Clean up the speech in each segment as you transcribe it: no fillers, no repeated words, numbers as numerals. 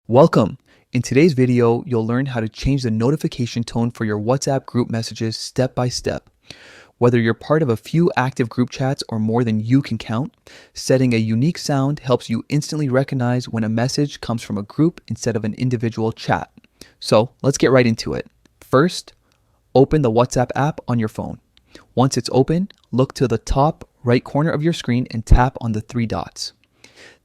Welcome! In today's video, you'll learn how to change the notification tone for your WhatsApp group messages step by step. Whether you're part of a few active group chats or more than you can count, setting a unique sound helps you instantly recognize when a message comes from a group instead of an individual chat. So let's get right into it. First, open the WhatsApp app on your phone. Once it's open, look to the top right corner of your screen and tap on the three dots.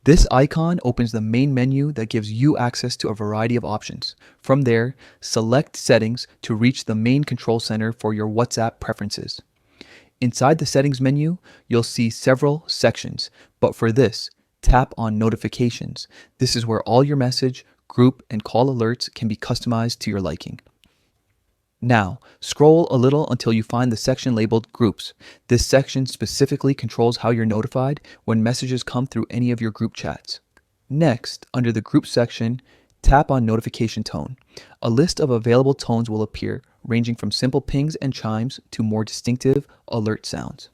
This icon opens the main menu that gives you access to a variety of options. From there, select Settings to reach the main control center for your WhatsApp preferences. Inside the Settings menu, you'll see several sections, but for this, tap on Notifications. This is where all your message, group, and call alerts can be customized to your liking. Now, scroll a little until you find the section labeled Groups. This section specifically controls how you're notified when messages come through any of your group chats. Next, under the Group section, tap on Notification Tone. A list of available tones will appear, ranging from simple pings and chimes to more distinctive alert sounds.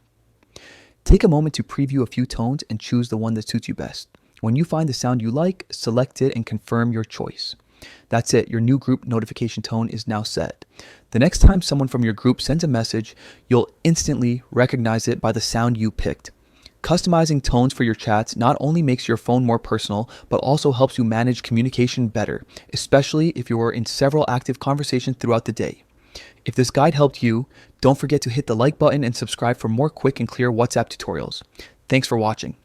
Take a moment to preview a few tones and choose the one that suits you best. When you find the sound you like, select it and confirm your choice. That's it, your new group notification tone is now set. The next time someone from your group sends a message, you'll instantly recognize it by the sound you picked. Customizing tones for your chats not only makes your phone more personal, but also helps you manage communication better, especially if you are in several active conversations throughout the day. If this guide helped you, don't forget to hit the like button and subscribe for more quick and clear WhatsApp tutorials. Thanks for watching.